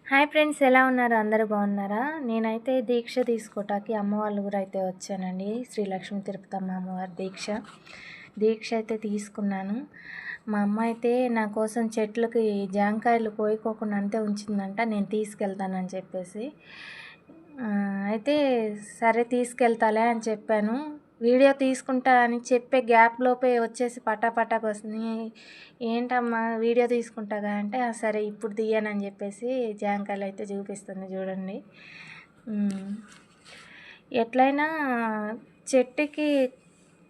Hi friends, ఎలా ఉన్నారు? అందరూ బాగున్నారా? నేనైతే దీక్ష తీసుకోవటానికి అమ్మ వాళ్ళ ఊరు అయితే వచ్చానండి. శ్రీ లక్ష్మీ తిరుపతమ్మ అమ్మవారి దీక్ష అయితే తీసుకున్నాను. మా అమ్మ అయితే నా కోసం చెట్లకి జాంకాయలు కోయకోకుండా అంతే ఉంచిందంట, నేను తీసుకెళ్తానని చెప్పేసి. అయితే సరే తీసుకెళ్తాలే అని చెప్పాను. వీడియో తీసుకుంటా అని చెప్పే గ్యాప్లోపే వచ్చేసి పటాపటాకు వస్తుంది. ఏంటమ్మా వీడియో తీసుకుంటాగా అంటే, సరే ఇప్పుడు తీయనని చెప్పేసి జాంకాయలు అయితే చూపిస్తుంది చూడండి. ఎట్లయినా చెట్టుకి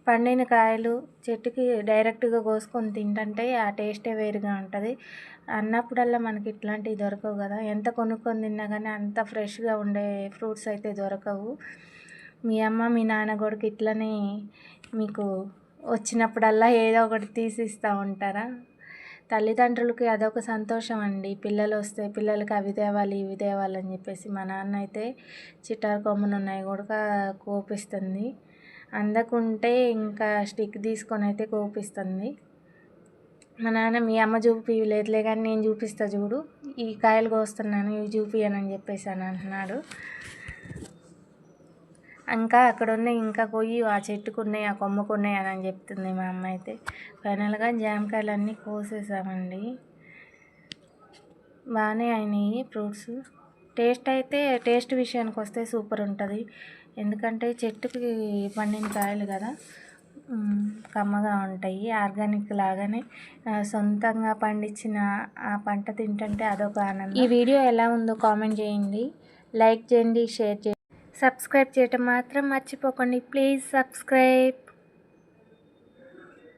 పండిన కాయలు చెట్టుకి డైరెక్ట్గా కోసుకొని తింటుంటే ఆ టేస్టే వేరుగా ఉంటుంది. అన్నప్పుడల్లా మనకి ఇట్లాంటివి దొరకవు కదా, ఎంత కొనుక్కొని తిన్నా కానీ అంత ఫ్రెష్గా ఉండే ఫ్రూట్స్ అయితే దొరకవు. మీ అమ్మ మీ నాన్న కూడా ఇట్లనే మీకు వచ్చినప్పుడల్లా ఏదో ఒకటి తీసి ఇస్తూ ఉంటారా? తల్లిదండ్రులకి అదొక సంతోషం అండి. పిల్లలు వస్తే పిల్లలకి అవి తేవాలి ఇవి తేవాలి అని చెప్పేసి. మా నాన్న అయితే చిటారు కొమ్మను ఉన్నాయి కూడా కోపిస్తుంది, అందకుంటే ఇంకా స్టిక్ తీసుకొని అయితే కోపిస్తుంది. మా నాన్న మీ అమ్మ చూపిలేదులే కానీ నేను చూపిస్తా చూడు, ఈ కాయలు కోస్తున్నాను ఇవి చూపియనని చెప్పేసి అని అంటున్నాడు. ఇంకా అక్కడ ఉన్నాయి, ఇంకా పోయి ఆ చెట్టుకు ఉన్నాయి ఆ కొమ్మకు ఉన్నాయి అని చెప్తుంది మా అమ్మ అయితే. ఫైనల్గా జామకాయలన్నీ కోసేసామండి. బాగానే అయినాయి ఫ్రూట్స్. టేస్ట్ విషయానికి వస్తే సూపర్ ఉంటుంది. ఎందుకంటే చెట్టుకి పండిన కాయలు కదా, కమ్మగా ఉంటాయి. ఆర్గానిక్ లాగానే సొంతంగా పండించిన ఆ పంట తింటుంటే అదొక ఆనందం. ఈ వీడియో ఎలా ఉందో కామెంట్ చేయండి, లైక్ చేయండి, షేర్ చేయండి, సబ్స్క్రైబ్ చేయటం మాత్రం మర్చిపోకండి. Please subscribe.